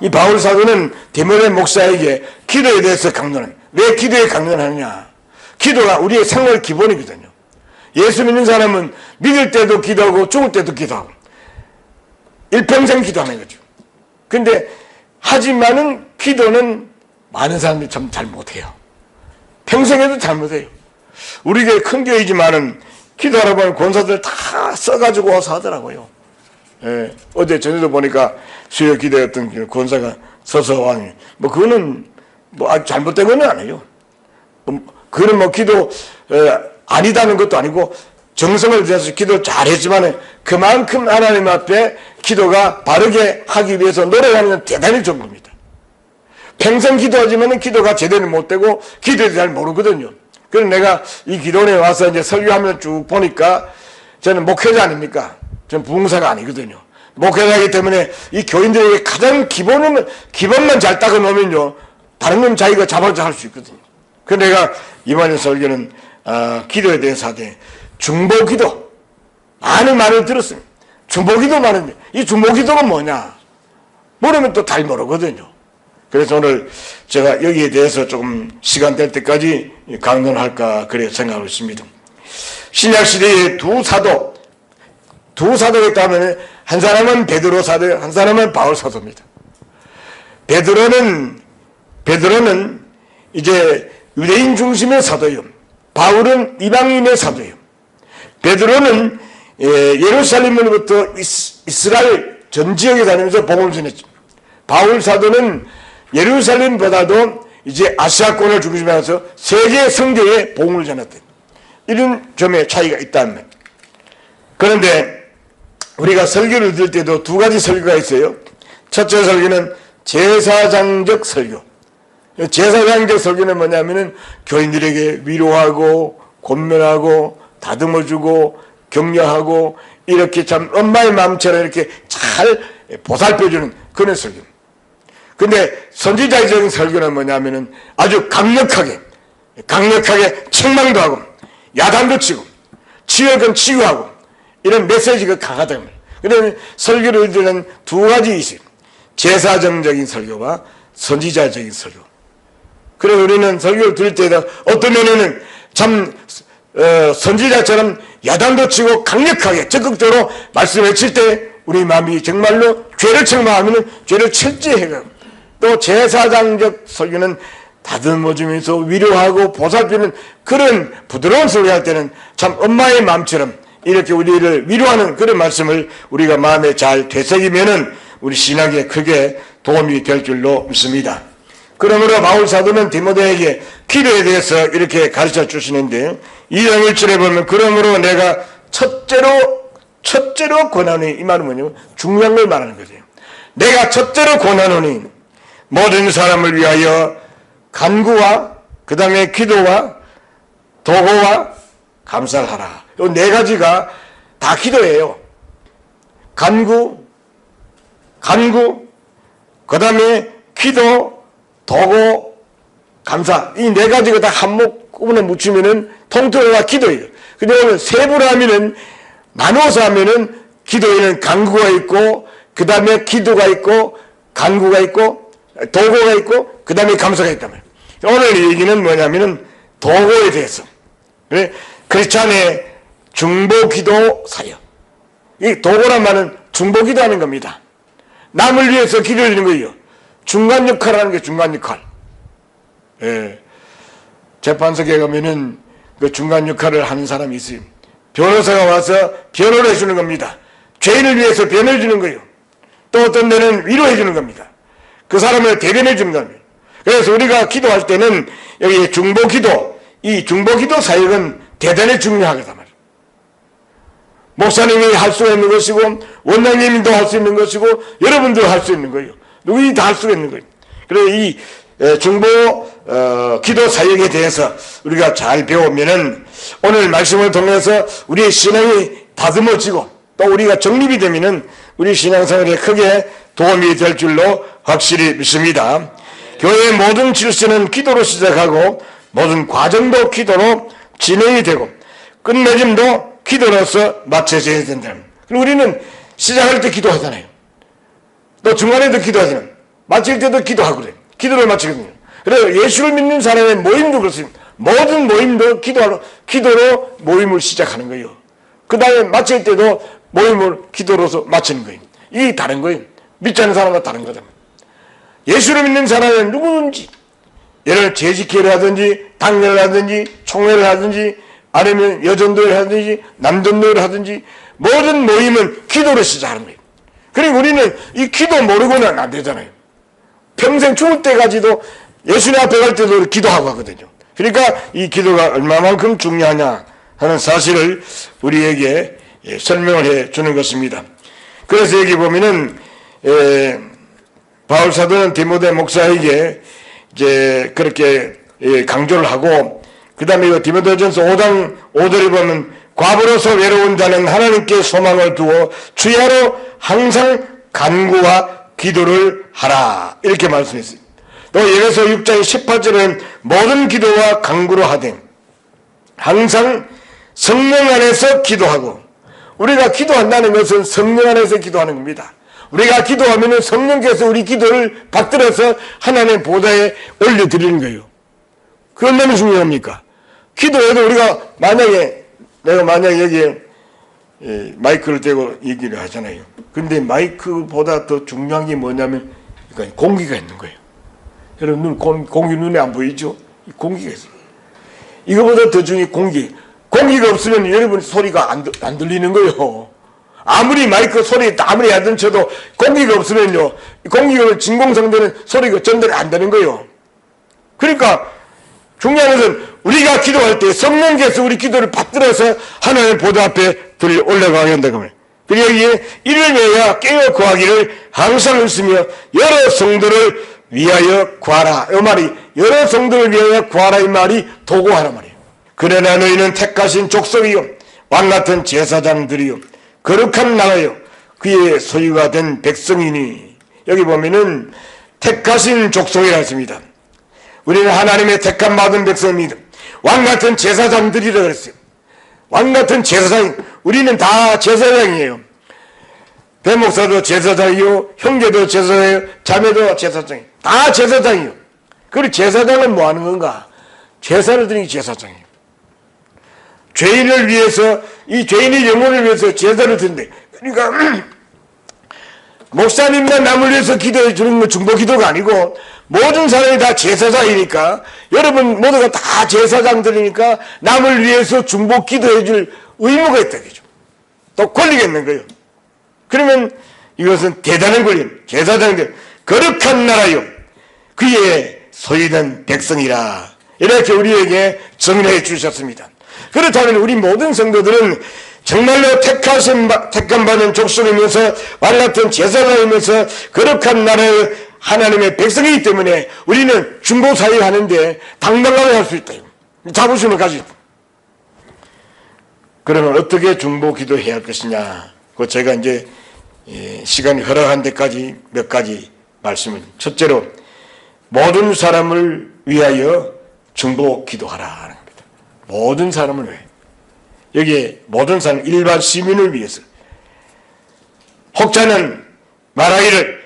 이 바울 사도는 디모데 목사에게 기도에 대해서 강론합니다. 왜 기도에 강론하느냐? 기도가 우리의 생활 기본이거든요. 예수 믿는 사람은 믿을 때도 기도하고 죽을 때도 기도하고 일평생 기도하는 거죠. 근데 하지만은 기도는 많은 사람들이 참 잘 못해요. 평생에도 잘 못해요. 우리 교회 큰 교회이지만은 기도하라고 하는 권사들 다 써가지고 와서 하더라고요. 예, 어제 저녁에 보니까 수요 기도했던 권사가 서서 왕이 그거는 아주 잘못된 건 아니에요. 그거는 기도 아니다는 것도 아니고 정성을 들여서 기도 잘했지만 그만큼 하나님 앞에 기도가 바르게 하기 위해서 노력하는 건 대단히 좋은 겁니다. 평생 기도하지만 기도가 제대로 못되고 기도를 잘 모르거든요. 그래서 내가 이 기도원에 와서 이제 설교하면서 쭉 보니까 저는 목회자 아닙니까? 저는 부흥사가 아니거든요. 목회자이기 때문에 이 교인들에게 가장 기본만 잘 닦아 놓으면요, 다른 건 자기가 잡아서 할 수 있거든요. 그래서 내가 이번에 설교는 기도에 대해서 하되 중보기도 많은 말을 들었습니다. 중보기도 많은데 이 중보기도가 뭐냐? 모르면 또 잘 모르거든요. 그래서 오늘 제가 여기에 대해서 조금 시간 될 때까지 강론할까 그래 생각하고 있습니다. 신약시대에 두 사도가 있다면 한 사람은 베드로 사도, 한 사람은 바울 사도입니다. 베드로는 이제 유대인 중심의 사도요. 바울은 이방인의 사도요. 베드로는 예루살렘으로부터 이스라엘 전 지역에 다니면서 복음을 전했죠. 바울 사도는 예루살렘보다도 이제 아시아권을 중심으로 세계 성교에 복음을 전했다. 이런 점에 차이가 있다는 말. 그런데 우리가 설교를 들을 때도 두 가지 설교가 있어요. 첫째 설교는 제사장적 설교. 제사장적 설교는 뭐냐면은 교인들에게 위로하고 권면하고 다듬어주고 격려하고 이렇게 참 엄마의 마음처럼 이렇게 잘 보살펴주는 그런 설교. 근데 선지자적인 설교는 뭐냐면은 아주 강력하게 책망도 하고 야단도 치고 치욕은 치유하고 이런 메시지가 강하다는 말이에요. 그러면 설교를 드리는 두 가지 있어요. 제사정적인 설교와 선지자적인 설교. 그래서 우리는 설교를 들을 때에도 어떤 면에는 참 선지자처럼 야단도 치고 강력하게 적극적으로 말씀을 칠 때 우리 마음이 정말로 죄를 책망하면 죄를 철저해가고 또 제사장적 설교는 다듬어주면서 위로하고 보살피는 그런 부드러운 소리 할 때는 참 엄마의 마음처럼 이렇게 우리를 위로하는 그런 말씀을 우리가 마음에 잘 되새기면은 우리 신앙에 크게 도움이 될 줄로 믿습니다. 그러므로 바울 사도는 디모데에게 기도에 대해서 이렇게 가르쳐 주시는데 2장 1절에 보면 그러므로 내가 첫째로 권하노니 이 말은 뭐냐면 중요한 걸 말하는 거죠. 내가 첫째로 권하노니 모든 사람을 위하여 간구와 그 다음에 기도와 도고와 감사를 하라. 이 네 가지가 다 기도예요. 간구, 그 다음에 기도, 도고, 감사. 이 네 가지가 다 한목구분에 묻히면은 통틀어가 기도예요. 근데 세부로 하면은 나누어서 하면은 기도에는 간구가 있고, 그 다음에 기도가 있고, 간구가 있고, 도고가 있고, 그 다음에 감사가 있단 말이에요. 오늘 얘기는 뭐냐면은 도고에 대해서. 크리스찬의 중보기도 사역. 이 도고란 말은 중보기도 하는 겁니다. 남을 위해서 기도해주는 거예요. 중간 역할을 하는 게 중간 역할. 예. 재판석에 가면은 그 중간 역할을 하는 사람이 있어요. 변호사가 와서 변호를 해주는 겁니다. 죄인을 위해서 변호해주는 거예요. 또 어떤 데는 위로해주는 겁니다. 그 사람을 대변해주는 겁니다. 그래서 우리가 기도할 때는 여기 중보기도, 이 중보기도 사역은 대단히 중요하겠단 말이에요. 목사님이 할 수 있는 것이고 원장님도 할 수 있는 것이고 여러분도 할 수 있는 거예요. 누구든지 다 할 수 있는 거예요. 그래서 이 중보 기도 사역에 대해서 우리가 잘 배우면은 오늘 말씀을 통해서 우리의 신앙이 다듬어지고 또 우리가 정립이 되면은 우리 신앙생활에 크게 도움이 될 줄로 확실히 믿습니다. 교회의 모든 질서는 기도로 시작하고 모든 과정도 기도로 진행이 되고 끝맺음도 기도로서 마쳐져야 된다. 그리고 우리는 시작할 때 기도하잖아요. 또 중간에도 기도하잖아요. 마칠 때도 기도하고 그래요. 기도를 마치거든요. 그래서 예수를 믿는 사람의 모임도 그렇습니다. 모든 모임도 기도로 모임을 시작하는 거예요. 그 다음에 마칠 때도 모임을 기도로서 마치는 거예요. 이게 다른 거예요. 믿지 않는 사람과 다른 거다. 예수를 믿는 사람은 누구든지 예를 재직회를 하든지 당회를 하든지 총회를 하든지 아니면 여전도를 하든지 남전도를 하든지 모든 모임은 기도로 시작하는 거예요. 그리고 우리는 이 기도 모르고는 안 되잖아요. 평생 죽을 때까지도 예수님 앞에 갈 때도 기도하고 하거든요. 그러니까 이 기도가 얼마만큼 중요하냐 하는 사실을 우리에게 설명을 해 주는 것입니다. 그래서 여기 보면은 바울 사도는 디모데 목사에게 이제 그렇게 강조를 하고, 그 다음에 디모데전서 5장 5절에 보면 과부로서 외로운 자는 하나님께 소망을 두어 주야로 항상 간구와 기도를 하라 이렇게 말씀했어요. 또 예배서 6장 18절은 모든 기도와 간구로 하되 항상 성령 안에서 기도하고, 우리가 기도한다는 것은 성령 안에서 기도하는 겁니다. 우리가 기도하면 성령께서 우리 기도를 받들어서 하나님의 보좌에 올려드리는 거예요. 그건 너무 중요합니까? 기도해도 우리가 내가 만약에 여기에 마이크를 대고 얘기를 하잖아요. 근데 마이크보다 더 중요한 게 뭐냐면 그러니까 공기가 있는 거예요. 여러분 공기 눈에 안 보이죠? 공기가 있어요. 이거보다 더 중요한 공기가 없으면 여러분 소리가 안 들리는 거예요. 아무리 마이크 소리 아무리 하든 쳐도 공기가 없으면요, 공기가 진공상되는 소리가 전달이 안 되는 거예요. 그러니까 중요한 것은 우리가 기도할 때 성령께서 우리 기도를 받들어서 하나님의 보좌 앞에 올라가야 한다고 합니다. 그리고 여기에 이를 위하여 깨어 구하기를 항상 있으며 여러 성도를 위하여 구하라. 이 말이 여러 성도를 위하여 구하라 이 말이 도구하라 말이에요. 그러나 너희는 택하신 족속이요 왕같은 제사장들이요 거룩한 나라요 그의 소유가 된 백성이니. 여기 보면은 택하신 족속이라 했습니다. 우리는 하나님의 택함 받은 백성입니다. 왕같은 제사장들이라 그랬어요. 왕같은 제사장, 우리는 다 제사장이에요. 대목사도 제사장이요, 형제도 제사장이요, 자매도 제사장이요. 다 제사장이요. 그리고 제사장은 뭐 하는 건가? 제사를 드리는 게 제사장이에요. 죄인을 위해서, 이 죄인의 영혼을 위해서 제사를 드린대. 그러니까 목사님과 남을 위해서 기도해 주는 건 중보 기도가 아니고 모든 사람이 다 제사장이니까, 여러분 모두가 다 제사장들이니까 남을 위해서 중보 기도해 줄 의무가 있다 그죠. 또 권리가 있는 거예요. 그러면 이것은 대단한 권리. 제사장들 거룩한 나라요 그의 소유된 백성이라 이렇게 우리에게 정의해 주셨습니다. 그렇다면 우리 모든 성도들은 정말로 택함 받은 족속이면서 왕같은 제사장이면서 거룩한 나라의 하나님의 백성이기 때문에 우리는 중보 사역하는데 당당하게 할 수 있다. 자부심을 가지고. 그러면 어떻게 중보 기도해야 할 것이냐? 그 제가 이제 시간이 허락한 데까지 몇 가지 말씀을. 첫째로 모든 사람을 위하여 중보 기도하라 하는 겁니다. 모든 사람을 위해. 여기에 모든 사람, 일반 시민을 위해서. 혹자는 말하기를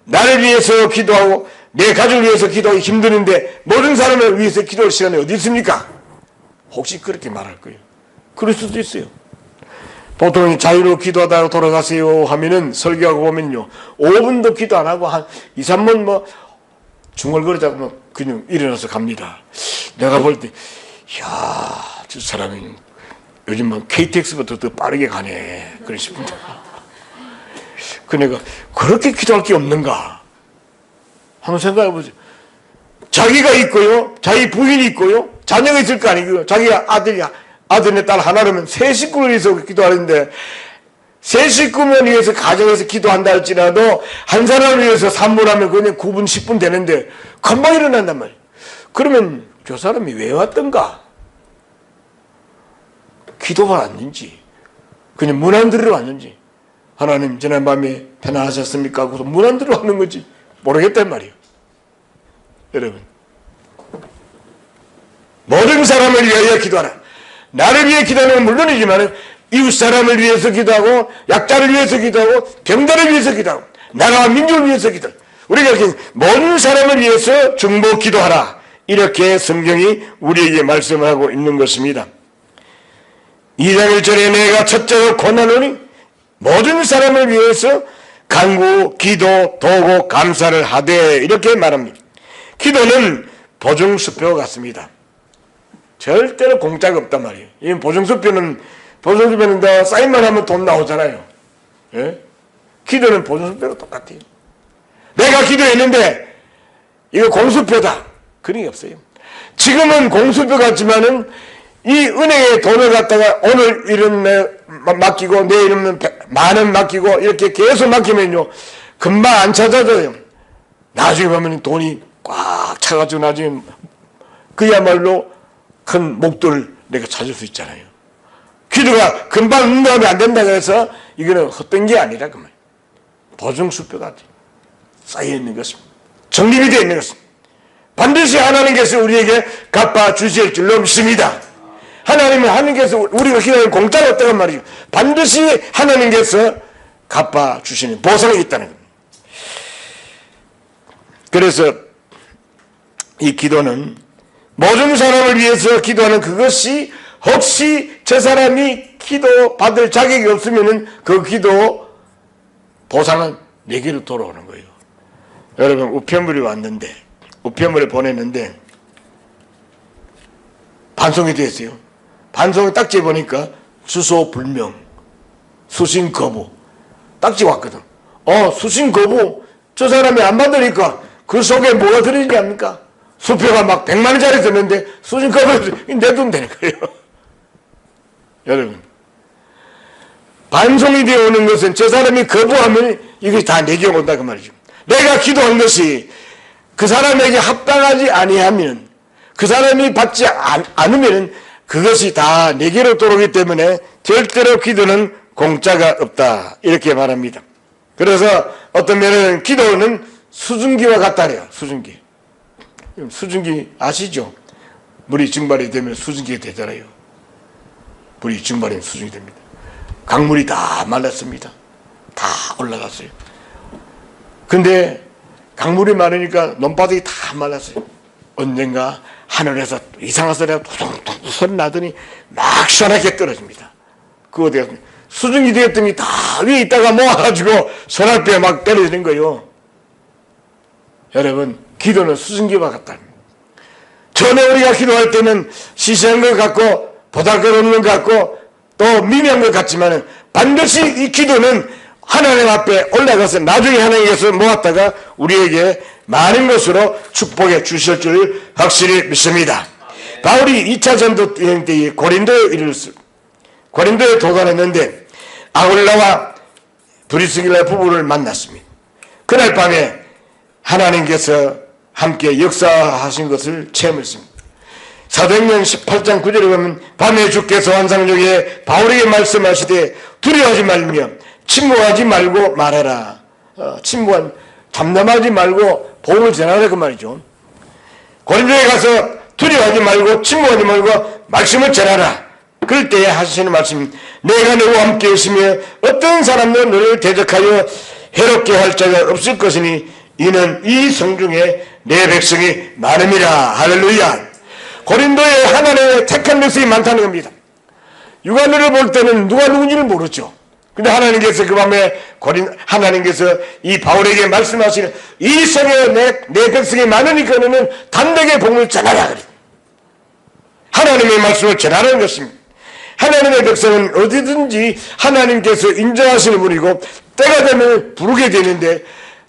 나를 위해서 기도하고 내 가족을 위해서 기도하기 힘드는데 모든 사람을 위해서 기도할 시간이 어디 있습니까? 혹시 그렇게 말할 거예요. 그럴 수도 있어요. 보통 자유로 기도하다가 돌아가세요 하면은 설교하고 보면요 5분도 기도 안 하고 한 2, 3분 뭐 중얼거리다가 그냥 일어나서 갑니다. 내가 볼 때 이야 저 사람이 요즘 뭐 KTX부터 더 빠르게 가네 그런 싶은데 그러니까 그렇게 기도할 게 없는가 한번 생각해 보세요. 자기가 있고요, 자기 부인이 있고요, 자녀가 있을 거 아니고요, 자기가 아들이나 딸 하나라면 세 식구를 위해서 기도하는데 세 식구만 위해서 가정에서 기도한다 할지라도 한 사람을 위해서 3분 하면 그냥 9분 10분 되는데 금방 일어난단 말이에요. 그러면 저 사람이 왜 왔던가? 기도가 왔는지 그냥 문 안 들으러 왔는지 하나님 지난밤에 편안하셨습니까? 하고서 문 안 들으러 왔는 건지 모르겠단 말이에요. 여러분 모든 사람을 위하여 기도하라. 나를 위해 기도하는 건 물론이지만 이웃 사람을 위해서 기도하고 약자를 위해서 기도하고 병자를 위해서 기도하고 나라와 민족을 위해서 기도하고 우리가 모든 사람을 위해서 중보 기도하라. 이렇게 성경이 우리에게 말씀을 하고 있는 것입니다. 2장 1절에 내가 첫째로 권하노니 모든 사람을 위해서 간구, 기도, 도고, 감사를 하되 이렇게 말합니다. 기도는 보증수표 같습니다. 절대로 공짜가 없단 말이에요. 이 보증수표는 다 사인만 하면 돈 나오잖아요. 예? 기도는 보증수표랑 똑같아요. 내가 기도했는데 이거 공수표다. 그런 게 없어요. 지금은 공수표 같지만은 이 은행에 돈을 갖다가 오늘 이름 맡기고 내일은 만원 맡기고 이렇게 계속 맡기면요 금방 안 찾아져요. 나중에 보면 돈이 꽉 차가지고 나중에 그야말로 큰 목돈을 내가 찾을 수 있잖아요. 기도가 금방 응답이 안 된다고 해서 이거는 헛된 게 아니라 그 말이에요. 보증수표가 쌓여 있는 것입니다. 정립이 되어 있는 것입니다. 반드시 하나님께서 우리에게 갚아 주실 줄로 믿습니다. 하나님은 하나님께서 우리가 기도하는 공짜가 없다는 말이죠. 반드시 하나님께서 갚아 주시는 보상이 있다는 겁니다. 그래서 이 기도는 모든 사람을 위해서 기도하는 그것이 혹시 저 사람이 기도 받을 자격이 없으면 그 기도 보상은 내게로 돌아오는 거예요. 여러분 우편물이 왔는데 우편물을 보냈는데 반송이 됐어요. 반송을 딱지 보니까 주소 불명, 수신 거부 딱지 왔거든. 수신 거부 저 사람이 안 받으니까 그 속에 뭐가 들어있는지 압니까? 수표가 막 100만 원짜리 들었는데 수신 거부 내두면 되는 거예요. 여러분 반송이 되어 오는 것은 저 사람이 거부하면 이것이 다 내게 온다 그 말이죠. 내가 기도한 것이 그 사람에게 합당하지 아니하면 그 사람이 받지 않으면 그것이 다 내게로 돌아오기 때문에 절대로 기도는 공짜가 없다 이렇게 말합니다. 그래서 어떤 면은 기도는 수증기와 같다래요. 수증기 아시죠? 물이 증발이 되면 수증기가 되잖아요. 물이 증발하면 수증이 됩니다. 강물이 다 말랐습니다. 다 올라갔어요. 근데 강물이 많으니까 논바닥이 다 말랐어요. 언젠가 하늘에서 이상한 소리가 뚜둥뚜둥 소리 나더니 막 시원하게 떨어집니다. 그거 되었 수증기 되었더니 다 위에 있다가 모아가지고 손앞에 막 떨어지는 거예요. 여러분 기도는 수증기와 같다. 전에 우리가 기도할 때는 시시한 것 같고 보잘것없는 것 같고 또 미미한 것 같지만 반드시 이 기도는 하나님 앞에 올라가서 나중에 하나님께서 모았다가 우리에게 많은 것으로 축복해 주실 줄 확실히 믿습니다. 바울이 2차 전도 여행 때 고린도에 도달했는데 아굴라와 브리스길라 부부를 만났습니다. 그날 밤에 하나님께서 함께 역사하신 것을 체험했습니다. 사도행전 18장 9절에 보면 밤에 주께서 환상 중에 바울에게 말씀하시되 두려워하지 말며 침묵하지 말고 말해라. 잠잠하지 말고 복음을 전하라 그 말이죠. 고린도에 가서 두려워하지 말고 침묵하지 말고 말씀을 전하라. 그럴 때에 하시는 말씀 내가 너와 함께 있으며 어떤 사람도 너를 대적하여 해롭게 할 자가 없을 것이니 이는 이 성중에 내 백성이 많음이라. 할렐루야. 고린도에 하나님의 택한 백성이 많다는 겁니다. 육안으로 볼 때는 누가 누군지를 모르죠. 근데 하나님께서 그 밤에 하나님께서 이 바울에게 말씀하시는 이 성에 내 백성이 많으니까 너는 담대하게 복음을 전하라. 하나님의 말씀을 전하라는 것입니다. 하나님의 백성은 어디든지 하나님께서 인정하시는 분이고 때가 되면 부르게 되는데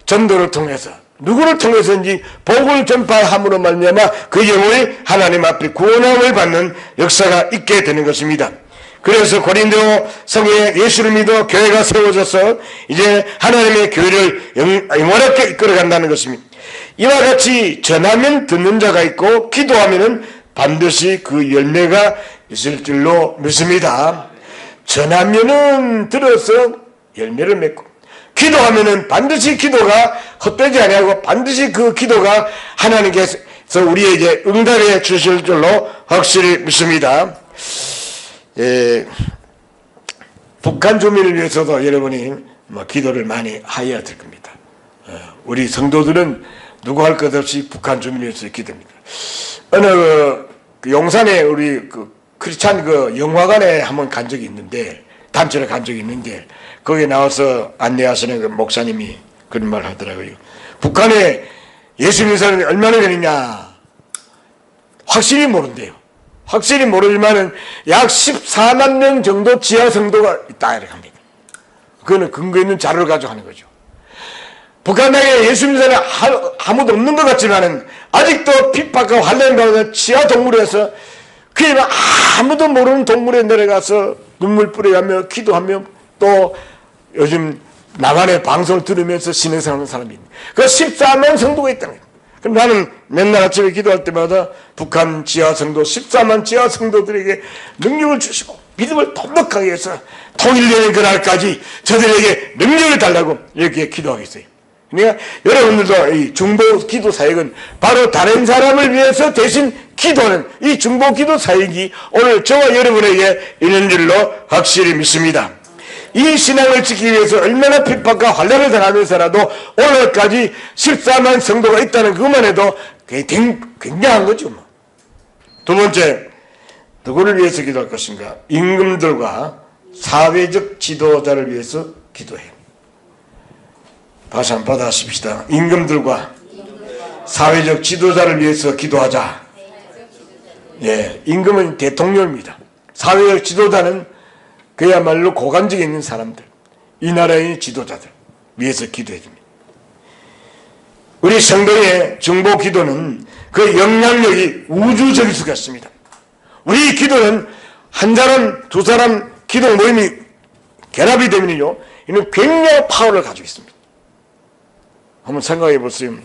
전도를 통해서 누구를 통해서인지 복음을 전파함으로 말미암아 그 영혼이 하나님 앞에 구원함을 받는 역사가 있게 되는 것입니다. 그래서 고린도 성에 예수를 믿어 교회가 세워져서 이제 하나님의 교회를 영원하게 이끌어간다는 것입니다. 이와 같이 전하면 듣는 자가 있고 기도하면 반드시 그 열매가 있을 줄로 믿습니다. 전하면은 들어서 열매를 맺고 기도하면은 반드시 기도가 헛되지 아니하고 반드시 그 기도가 하나님께서 우리에게 응답해 주실 줄로 확실히 믿습니다. 북한 주민을 위해서도 여러분이 기도를 많이 하여야 될 겁니다. 우리 성도들은 누구 할 것 없이 북한 주민을 위해서 기도합니다. 어느 그 용산에 우리 그 크리스찬 그 영화관에 한번 간 적이 있는데, 단체로 간 적이 있는데, 거기에 나와서 안내하시는 그 목사님이 그런 말 하더라고요. 북한에 예수 믿는 사람이 얼마나 되느냐 확실히 모른대요. 확실히 모르지만은 약 14만 명 정도 지하 성도가 있다 이렇게 합니다. 그거는 근거 있는 자료를 가지고 하는 거죠. 북한 땅에 예수 믿는 사람이 아무도 없는 것 같지만은 아직도 핍박과 환란 가운데 지하 동굴에서 그냥 아무도 모르는 동굴에 내려가서 눈물 뿌려가며 기도하며 또 요즘 나만의 방송을 들으면서 신앙생활하는 사람이 있는 그 14만 성도가 있다는 거예요. 그럼 나는 맨날 아침에 기도할 때마다 북한 지하 성도 14만 지하 성도들에게 능력을 주시고 믿음을 돈독하게 해서 통일되는 그날까지 저들에게 능력을 달라고 이렇게 기도하고 있어요. 그러니까 여러분들도 이 중보 기도 사역은 바로 다른 사람을 위해서 대신 기도하는 이 중보 기도 사역이 오늘 저와 여러분에게 있는 줄로 확실히 믿습니다. 이 신앙을 지키기 위해서 얼마나 핍박과 환란을 당하면서라도 오늘까지 14만 성도가 있다는 그것만 해도 굉장한 거죠. 두 번째, 누구를 위해서 기도할 것인가? 임금들과 사회적 지도자를 위해서 기도해. 다시 한번 받아십시다. 임금들과 사회적 지도자를 위해서 기도하자. 예, 임금은 대통령입니다. 사회적 지도자는 그야말로 고관직에 있는 사람들, 이 나라의 지도자들 위해서 기도해 줍니다. 우리 성도의 중보 기도는 그 영향력이 우주적일 수가 있습니다. 우리 기도는 한 사람, 두 사람 기도 모임이 결합이 되면요, 이는 굉장한 파워를 가지고 있습니다. 한번 생각해 보세요.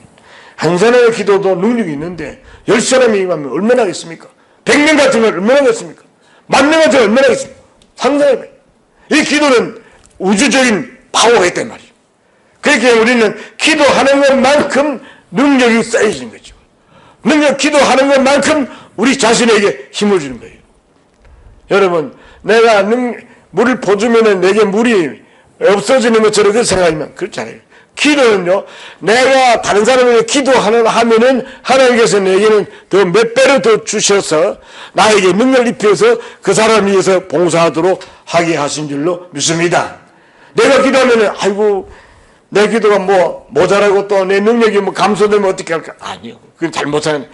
한 사람의 기도도 능력이 있는데 10사람이 하면 얼마나 하겠습니까? 100명 같으면 얼마나 하겠습니까? 10,000명 같으면 얼마나 하겠습니까? 상상해봐요. 이 기도는 우주적인 파워가 있단 말이죠. 그렇게 우리는 기도하는 것만큼 능력이 쌓여지는 거죠. 기도하는 것만큼 우리 자신에게 힘을 주는 거예요. 여러분, 내가 물을 퍼주면 내게 물이 없어지는 것처럼 그렇게 생각하면 그렇잖아요. 기도는요, 내가 다른 사람에게 하면은 하나님께서 내게는 더 몇 배로 더 주셔서 나에게 능력을 입혀서 그 사람을 위해서 봉사하도록 하게 하신 줄로 믿습니다. 내가 기도하면은 아이고 내 기도가 뭐 모자라고 또 내 능력이 뭐 감소되면 어떻게 할까? 아니요. 그건 잘못하는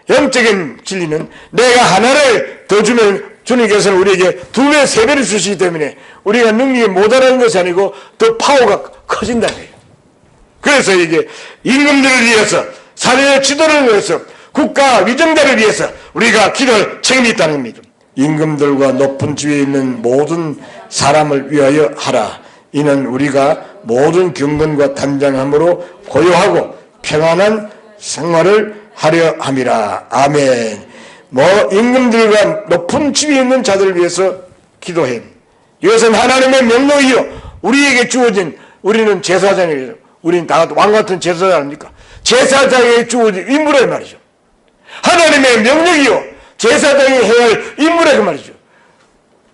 영적인 진리는 내가 하나를 더 주면 주님께서는 우리에게 2배, 3배를 주시기 때문에 우리가 능력이 모자라는 것이 아니고 더 파워가 커진다는 거예요. 그래서 이게 임금들을 위해서, 사회의 지도를 위해서, 국가 위정자를 위해서 우리가 기도할 책임이 있다는 겁니다. 임금들과 높은 지위에 있는 모든 사람을 위하여 하라. 이는 우리가 모든 경건과 단장함으로 고요하고 평안한 생활을 하려 함이라. 아멘. 임금들과 높은 지위에 있는 자들을 위해서 기도해. 이것은 하나님의 명령이요, 우리에게 주어진, 우리는 제사장이에요. 우리는 다 왕 같은 제사장 아닙니까? 제사장에게 주어진 임무란 말이죠. 하나님의 명령이요, 제사장이 해야 할 임무란 그 말이죠.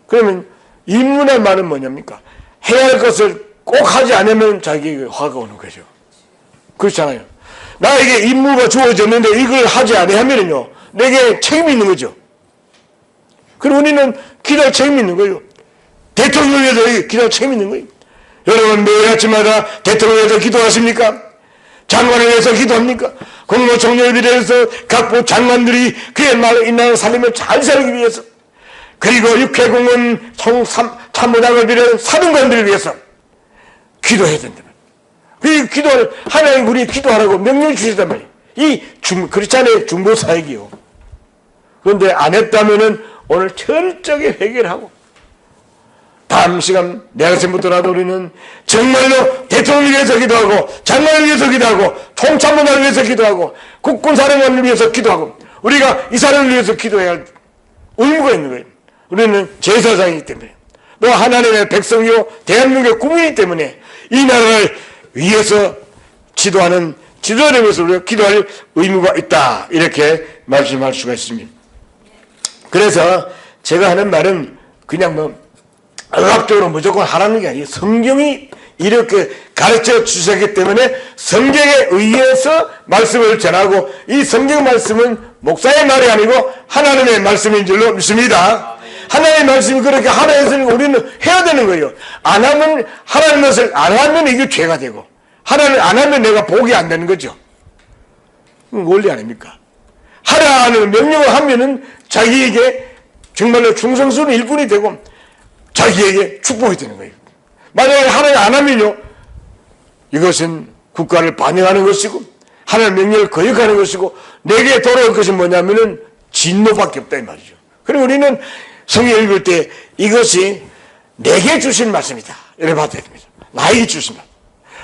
그러면 임무란 말은 뭐냐입니까? 해야 할 것을 꼭 하지 않으면 자기에게 화가 오는 거죠. 그렇잖아요. 나에게 임무가 주어졌는데 이걸 하지 않으면요, 내게 책임이 있는 거죠. 그리고 우리는 기도할 책임이 있는 거예요. 대통령을 위해서 기도할 책임이 있는 거예요. 여러분 매일 아침마다 대통령을 위해서 기도하십니까? 장관을 위해서 기도합니까? 국무총리를 위해서 각부 장관들이 그의 말을 인하여 살림을 잘 살기 위해서, 그리고 육해공원 참모장을 비롯한 사등관들을 위해서 기도해야 된다. 그 기도를 하나님 우리 기도하라고 명령 주시단 말이에요. 이 크리스찬의 중보 사역이요. 그런데 안 했다면은 오늘 철저하게 회개를 하고, 다음 시간 내일부터라도 우리는 정말로 대통령을 위해서 기도하고, 장관을 위해서 기도하고, 총참모장을 위해서 기도하고, 국군사령관을 위해서 기도하고, 우리가 이 사람을 위해서 기도해야 할 의무가 있는 거예요. 우리는 제사장이기 때문에, 또 하나님의 백성이요 대한민국의 국민이기 때문에 이 나라를 위해서 지도하는 지도자를 위해서 우리가 기도할 의무가 있다, 이렇게 말씀할 수가 있습니다. 그래서 제가 하는 말은 그냥 의학적으로 무조건 하라는 게 아니에요. 성경이 이렇게 가르쳐 주셨기 때문에 성경에 의해서 말씀을 전하고, 이 성경 말씀은 목사의 말이 아니고 하나님의 말씀인 줄로 믿습니다. 하나님의 말씀이 그렇게 하라 했으니까 우리는 해야 되는 거예요. 안 하면, 하나님의 것을 안 하면 이게 죄가 되고, 하나님을 안 하면 내가 복이 안 되는 거죠. 원리 아닙니까? 하라는 명령을 하면은 자기에게 정말로 충성스러운 일꾼이 되고 자기에게 축복이 되는 거예요. 만약에 하나님 안 하면요, 이것은 국가를 반영하는 것이고 하나님의 명령을 거역하는 것이고 내게 돌아올 것이 뭐냐면은 진노밖에 없다 이 말이죠. 그리고 우리는 성경 읽을 때 이것이 내게 주신 말씀이다 이렇게 받아야 됩니다. 나에게 주신 말씀.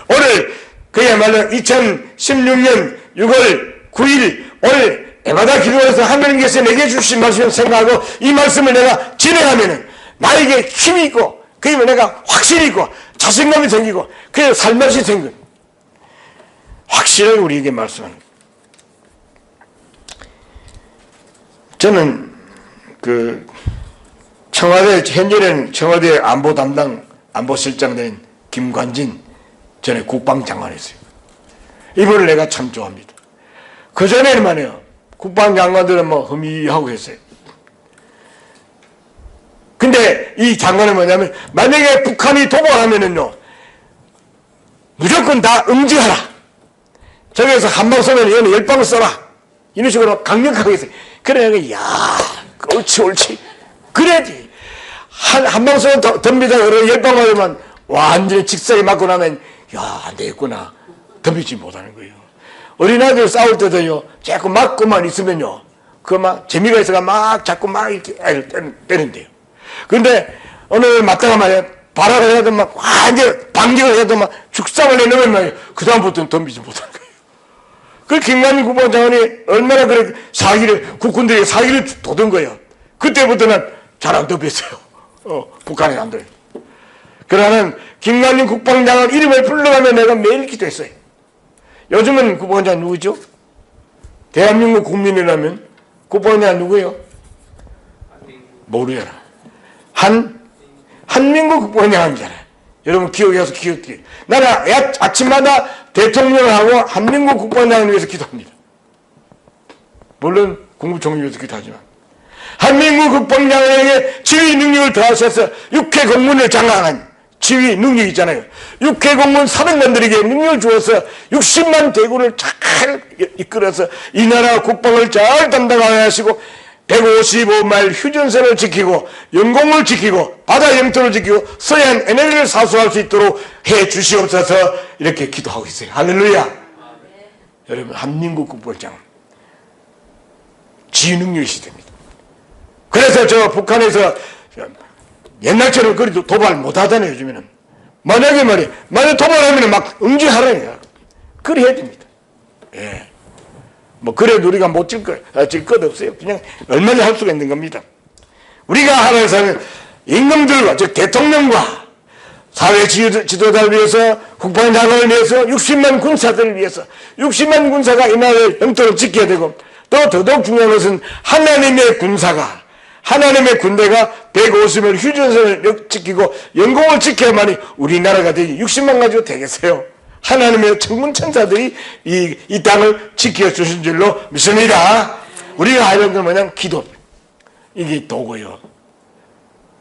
오늘 그야말로 2016년 6월 9일 오늘 에마다 기도해서 하나님께서 내게 주신 말씀을 생각하고 이 말씀을 내가 진행하면은 나에게 힘이 있고 그러면 내가 확신이 있고 자신감이 생기고 그래서 살맛이 생긴 확실하게 우리에게 말씀합니다. 저는 청와대 현재는 청와대 안보 담당 안보실장 된 김관진 전에 국방장관이었어요. 이분을 내가 참 좋아합니다. 그전에는 말이에요. 국방장관들은 뭐 허미하고 했어요. 근데 이 장관은 뭐냐면 만약에 북한이 도발하면은요 무조건 다 응징하라. 저기에서 한방 쏘면 얘는 10방을 쏘라. 이런 식으로 강력하게 했어요. 그래, 야, 옳지. 그래야지. 한방 쏘면 덤비다 그러고 10방 맞으면 완전히 직사에 맞고 나면 야, 안 되겠구나. 덤비지 못하는 거예요. 어린아이들 싸울 때도요, 자꾸 맞고만 있으면요, 막 재미가 있어가 막 자꾸 막 이렇게 애를 때린대요. 근데 어느 날 맞다가 말이야, 발악을 해도 막 완전 반격을 해도 막 죽상을 내놓으면 말이야, 그다음부터는 덤비지 못하는 거예요. 그 김관진 국방장관이 얼마나 그래 국군들에게 사기를 돋은 거예요. 그때부터는 잘 안 덤볐어요. 북한에 안 돼. 그러나는 김관진 국방장관 이름을 불러가면 내가 매일 기도했어요. 요즘은 국방장관 누구죠? 대한민국 국민이라면 국방장관 누구예요? 모르잖아. 한민국 국방장관이잖아요. 여러분 기억해서 기억해요. 나는 아침마다 대통령하고 한민국 국방장관을 위해서 기도합니다. 물론 국무총리 위해서 기도하지만 한민국 국방장관에게 지휘 능력을 더하셔서 육해 공군을 장악한 지휘 능력이 있잖아요. 육해 공군 사령관들에게 능력을 주어서 60만 대군을 잘 이끌어서 이 나라 국방을 잘 담당하게 하시고 155마일 휴전선을 지키고 영공을 지키고 바다 영토를 지키고 서해안 에너지를 사수할 수 있도록 해 주시옵소서 이렇게 기도하고 있어요. 할렐루야. 여러분 한민국 국방장관 지휘 능력이 됩니다. 그래서 저 북한에서 옛날처럼 그래도 도발 못 하잖아요, 요즘에는. 만약 도발하면 막 응징하라니까. 그래 해야 됩니다. 예. 뭐, 그래도 우리가 못 질 것 없어요. 그냥 얼마나 할 수가 있는 겁니다. 우리가 하나님께서는 임금들과, 즉, 대통령과 사회 지도자를 위해서, 국방장관을 위해서, 60만 군사들을 위해서, 60만 군사가 이 나라의 영토를 지켜야 되고, 또 더더욱 중요한 것은 하나님의 군사가, 하나님의 군대가 150을 휴전선을 지키고 영공을 지켜야만이 우리나라가 되지 60만 가지고 되겠어요. 하나님의 천군천사들이 이 땅을 지켜주신 줄로 믿습니다. 우리가 하는 건 뭐냐면 기도. 이게 도구요.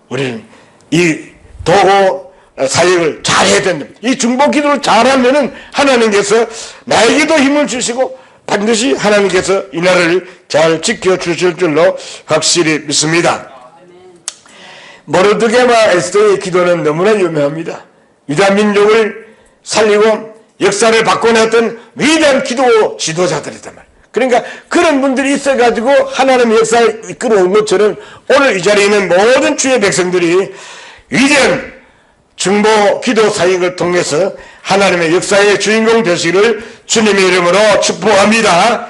우리는 이 도구 사역을 잘 해야 된다. 이 중보 기도를 잘하면은 하나님께서 나에게도 힘을 주시고 반드시 하나님께서 이 나라를 잘 지켜주실 줄로 확실히 믿습니다. 모르드게와 에스더의 기도는 너무나 유명합니다. 유다 민족을 살리고 역사를 바꿔냈던 위대한 기도 지도자들이단 말이에요. 그러니까 그런 분들이 있어가지고 하나님의 역사를 이끌어온 것처럼 오늘 이 자리에 있는 모든 주의 백성들이 위대한 중보 기도 사역을 통해서 하나님의 역사의 주인공 되시기를 주님의 이름으로 축복합니다.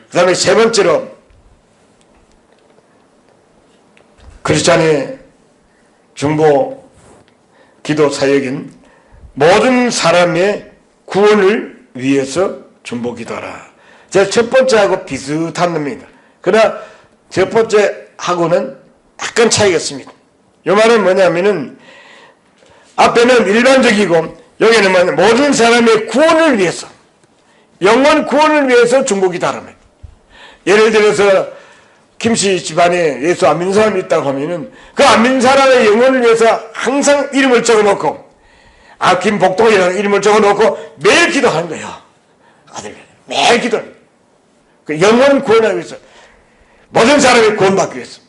그 다음에 세 번째로 크리스찬의 중보 기도 사역인 모든 사람의 구원을 위해서 중보 기도하라. 제가 첫 번째하고 비슷한 놈입니다. 그러나 첫 번째하고는 약간 차이가 있습니다. 이 말은 뭐냐면은 앞에는 일반적이고 여기는 모든 사람의 구원을 위해서, 영원 구원을 위해서 중보기 다릅니다. 예를 들어서 김씨 집안에 예수 안 믿는 사람이 있다고 하면은 그 안 믿는 사람의 영혼을 위해서 항상 이름을 적어놓고, 김복동이라는 이름을 적어놓고 매일 기도하는 거예요. 아들 매일 기도합니다. 그 영혼 구원하기 위해서, 모든 사람이 구원받기 위해서.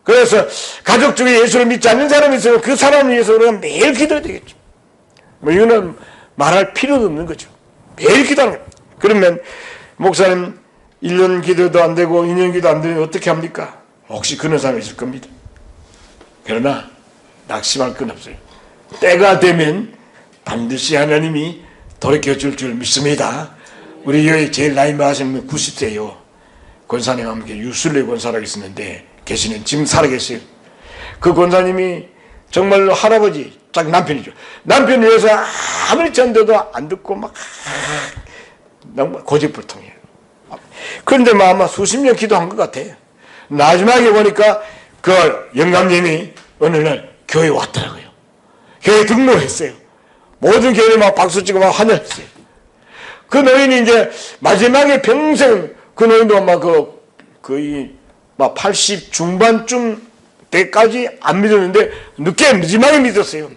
그래서 가족 중에 예수를 믿지 않는 사람이 있으면 그 사람을 위해서 우리가 매일 기도해야 되겠죠. 이거는 말할 필요도 없는 거죠. 매일 기도하는 거예요. 그러면 목사님 1년 기도도 안 되고 2년 기도 안 되면 어떻게 합니까? 혹시 그런 사람이 있을 겁니다. 그러나 낙심할 건 없어요. 때가 되면 반드시 하나님이 돌이켜줄 줄 믿습니다. 우리 교회 제일 나이 많으신 분 90세요. 권사님 함께 유술래 권사라고 있었는데 계시는, 지금 살아계세요. 그 권사님이 정말로 할아버지, 딱 남편이죠. 남편 위해서 아무리 전도도 안 듣고 막 너무 고집불통이에요. 그런데 아마 수십 년 기도한 것 같아요. 마지막에 보니까 그 영감님이 어느 날 교회에 왔더라고요. 교회에 등록했어요. 모든 교회에 막 박수치고 막 환영했어요. 그 노인이 이제 마지막에 평생, 그 노인도 아마 거의 막 80 중반쯤 때까지 안 믿었는데 늦지막에 믿었어요.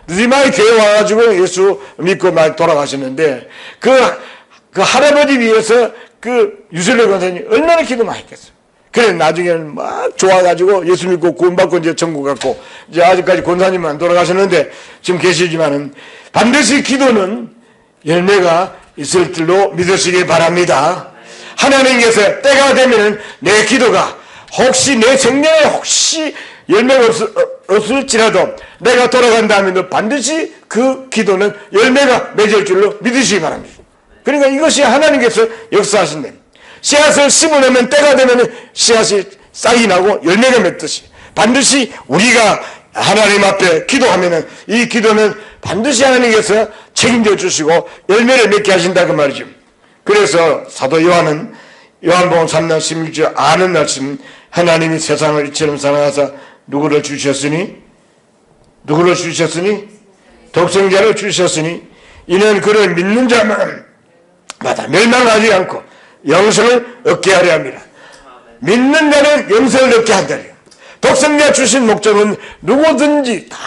늦지막에 교회 와가지고 예수 믿고 막 돌아가셨는데 그 할아버지 위해서 그 유슬레 권사님이 얼마나 기도 많이 했겠어요. 그래 나중에는 막 좋아가지고 예수 믿고 구원받고 이제 천국 갔고, 이제 아직까지 권사님만 돌아가셨는데 지금 계시지만은 반드시 기도는 열매가 있을 줄로 믿으시기 바랍니다. 하나님께서 때가 되면은 내 기도가 혹시 내 생명에 혹시 열매가 없을지라도 내가 돌아간 다음에도 반드시 그 기도는 열매가 맺을 줄로 믿으시기 바랍니다. 그러니까 이것이 하나님께서 역사하신다. 씨앗을 심으려면 때가 되면 씨앗이 싹이 나고 열매가 맺듯이 반드시 우리가 하나님 앞에 기도하면은 이 기도는 반드시 하나님께서 책임져 주시고 열매를 맺게 하신다 그 말이죠. 그래서 사도 요한은 요한복음 3장 16절 아는 말씀, 하나님이 세상을 이처럼 사랑하사 누구를 주셨으니 독생자를 주셨으니 이는 그를 믿는 자마다 멸망하지 않고 영생을 얻게 하려 합니다. 믿는 자는 영생을 얻게 한다. 독생자 주신 목적은 누구든지 다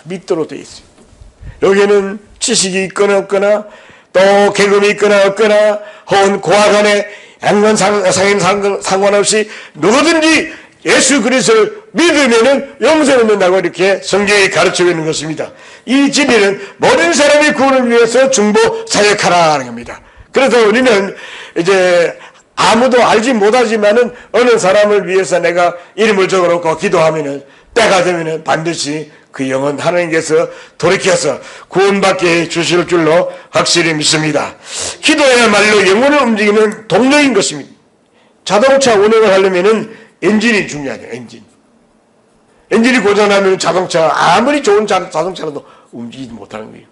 믿도록 되어 있어요. 여기에는 지식이 있거나 없거나 또 계급이 있거나 없거나 혹은 고아간에 양관 상관없이 누구든지 예수 그리스도를 믿으면은 영생을 얻는다고 이렇게 성경이 가르치고 있는 것입니다. 이 진리는 모든 사람의 구원을 위해서 중보 사역하라는 겁니다. 그래서 우리는 이제 아무도 알지 못하지만은 어느 사람을 위해서 내가 이름을 적어놓고 기도하면은 때가 되면은 반드시 그 영혼 하나님께서 돌이켜서 구원받게 해 주실 줄로 확실히 믿습니다. 기도야말로 영혼을 움직이는 동력인 것입니다. 자동차 운행을 하려면은 엔진이 중요하죠. 엔진이 고장나면 자동차 아무리 좋은 자동차라도 움직이지 못하는 거예요.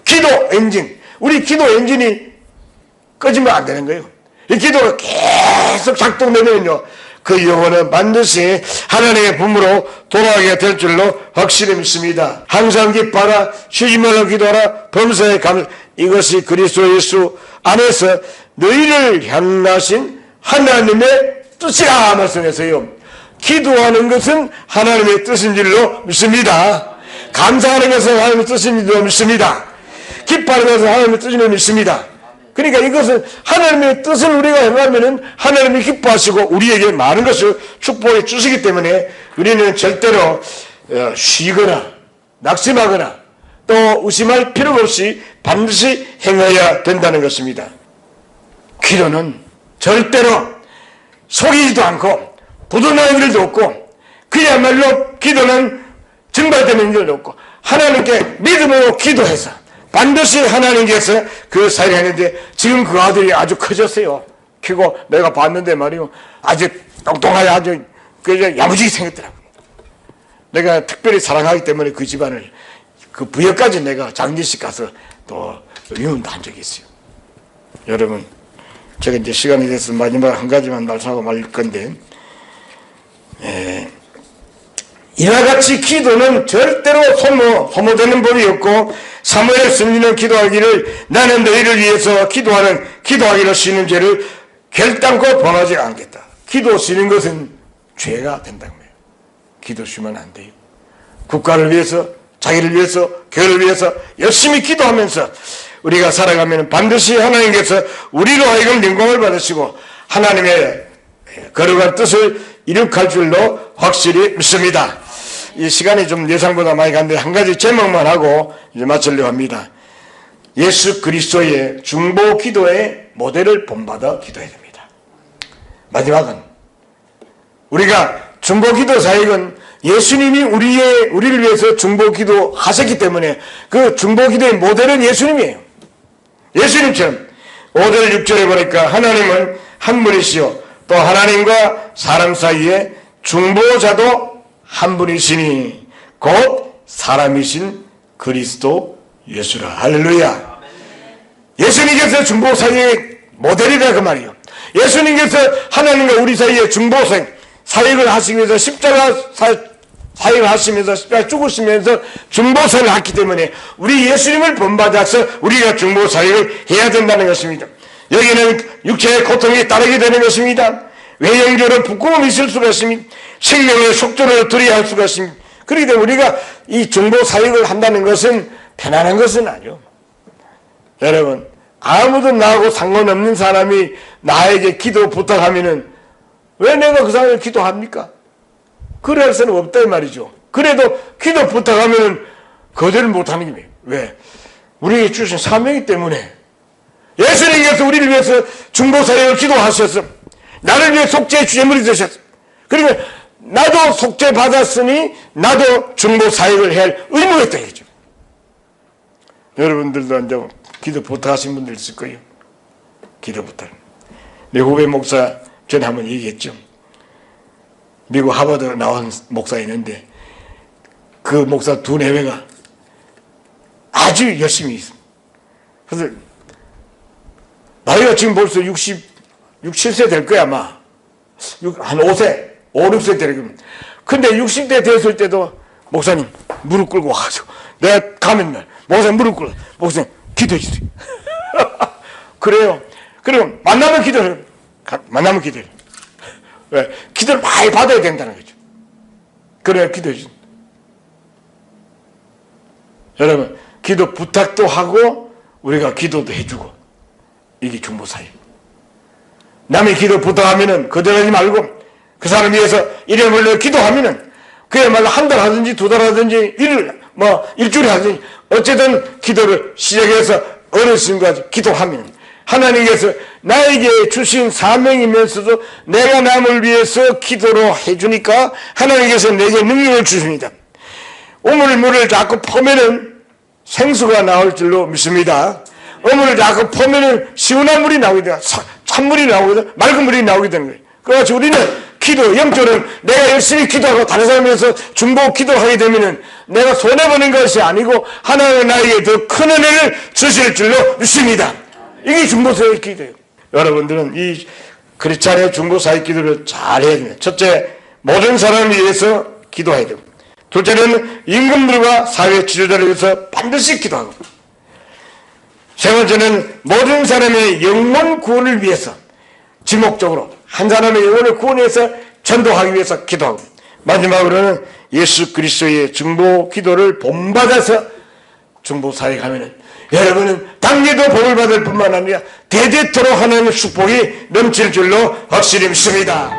기도 엔진, 우리 기도 엔진이 꺼지면 안 되는 거예요. 이 기도가 계속 작동되면요 그 영혼은 반드시 하나님의 품으로 돌아가게 될 줄로 확실히 믿습니다. 항상 기뻐하라, 쉬지 말고 기도하라, 범사에 감사. 이것이 그리스도 예수 안에서 너희를 향하신 하나님의 뜻이라 말씀해서요. 기도하는 것은 하나님의 뜻인 줄로 믿습니다. 감사하는 것은 하나님의 뜻인 줄로 믿습니다. 기뻐하는 것은 하나님의 뜻인 줄로 믿습니다. 그러니까 이것은 하나님의 뜻을 우리가 행하면은 하나님이 기뻐하시고 우리에게 많은 것을 축복해 주시기 때문에 우리는 절대로 쉬거나 낙심하거나 또 의심할 필요가 없이 반드시 행해야 된다는 것입니다. 기도는 절대로 속이지도 않고 부도나는 일도 없고 그야말로 기도는 증발되는 일도 없고 하나님께 믿음으로 기도해서 반드시 하나님께서 그 사역을 했는데 지금 그 아들이 아주 커졌어요. 크고 내가 봤는데 말이요 아주 똑똑하게 아주 야무지게 생겼더라고요. 내가 특별히 사랑하기 때문에 그 집안을 그 부여까지 내가 장례식 가서 또 위문도 한 적이 있어요. 여러분 제가 이제 시간이 돼서 마지막 한 가지만 말씀하고 말 건데 이와 같이 기도는 절대로 소모되는 법이 없고 사무엘의 승리는 기도하기를 나는 너희를 위해서 기도하기를 쉬는 죄를 결단코 범하지 않겠다. 기도 쉬는 것은 죄가 된다는 거예요. 기도 쉬면 안 돼요. 국가를 위해서, 자기를 위해서, 교회를 위해서 열심히 기도하면서 우리가 살아가면 반드시 하나님께서 우리로 하여금 영광을 받으시고 하나님의 거룩한 뜻을 이룩할 줄로 확실히 믿습니다. 이 시간이 좀 예상보다 많이 갔는데 한 가지 제목만 하고 이제 마치려고 합니다. 예수 그리스도의 중보 기도의 모델을 본받아 기도해야 됩니다. 마지막은 우리가 중보 기도 사역은 예수님이 우리를 위해서 중보 기도 하셨기 때문에 그 중보 기도의 모델은 예수님이에요. 예수님처럼 5절 6절에 보니까 하나님은 한 분이시요 또 하나님과 사람 사이에 중보자도 한 분이시니 곧 사람이신 그리스도 예수라. 할렐루야. 예수님께서 중보 사역의 모델이라 그 말이에요. 예수님께서 하나님과 우리 사이에 중보 사역을 하시기 위해서 십자가 사역을 하시면서 십자가 죽으시면서 중보 사역을 했기 때문에 우리 예수님을 본받아서 우리가 중보 사역을 해야 된다는 것입니다. 여기는 육체의 고통이 따르게 되는 것입니다. 외형적으로 부끄러움이 있을 수가 있습니다. 생명의 속전을 드려야 할 수가 있습니다. 그렇기 때문에 우리가 이 중보 사역을 한다는 것은 편안한 것은 아니요. 여러분, 아무도 나하고 상관없는 사람이 나에게 기도 부탁하면은 왜 내가 그 사람을 기도합니까? 그럴 수는 없다 이 말이죠. 그래도 기도 부탁하면은 거절을 못하는 게 왜? 우리에게 주신 사명이기 때문에 예수님께서 우리를 위해서 중보 사역을 기도하셔서 나를 위해 속죄의 주제물이 되셨어. 그러니까 나도 속죄 받았으니 나도 중보 사역을 해야 할 의무가 있다 이거죠. 여러분들도 이제 기도 부탁하신 분들 있을 거예요. 기도 부탁. 내 후배 목사 전에 한번 얘기했죠. 미국 하버드 나온 목사 있는데 그 목사 두 내외가 아주 열심히 있습니다. 그래서 나이가 지금 벌써 67세 될 거야 아마. 한 5세, 5, 6세 될 겁니다. 근데 60대 됐을 때도 목사님 무릎 꿇고 와가지고 내가 가면 날 목사님 무릎 꿇고 목사님 기도해 주세요. 그래요. 그리고 만나면 기도해요. 만나면 기도해요. 왜? 기도를 많이 받아야 된다는 거죠. 그래야 기도해 주세요. 여러분, 기도 부탁도 하고 우리가 기도도 해주고 이게 중보사역. 남의 기도 부탁하면은 거절하지 말고 그 사람 위해서 이름을 내어 기도하면은 그야말로 한 달 하든지 두 달 하든지 일주일에 하든지 어쨌든 기도를 시작해서 어르신과 기도하면 하나님께서 나에게 주신 사명이면서도 내가 남을 위해서 기도로 해주니까 하나님께서 내게 능력을 주십니다. 우물물을 자꾸 퍼면은 생수가 나올 줄로 믿습니다. 우물을 자꾸 퍼면은 시원한 물이 나오게 돼요. 찬물이 나오게 돼요. 맑은 물이 나오게 되는 거예요. 그래서 우리는 기도, 영적으로는 내가 열심히 기도하고 다른 사람에서 중보 기도하게 되면은 내가 손해보는 것이 아니고 하나님은 나에게 더 큰 은혜를 주실 줄로 믿습니다. 이게 중보사역 기도예요. 여러분들은 이 크리스찬의 중보사역 기도를 잘 해야 됩니다. 첫째, 모든 사람을 위해서 기도해야 되고, 둘째는 임금들과 사회 지도자를 위해서 반드시 기도하고, 세 번째는 모든 사람의 영혼 구원을 위해서 지목적으로 한 사람의 영혼을 구원해서 전도하기 위해서 기도하고, 마지막으로는 예수 그리스도의 중보 기도를 본받아서 중보 사역하면은 여러분은 당대도 복을 받을 뿐만 아니라 대대토록 하나님의 축복이 넘칠 줄로 확실히 믿습니다.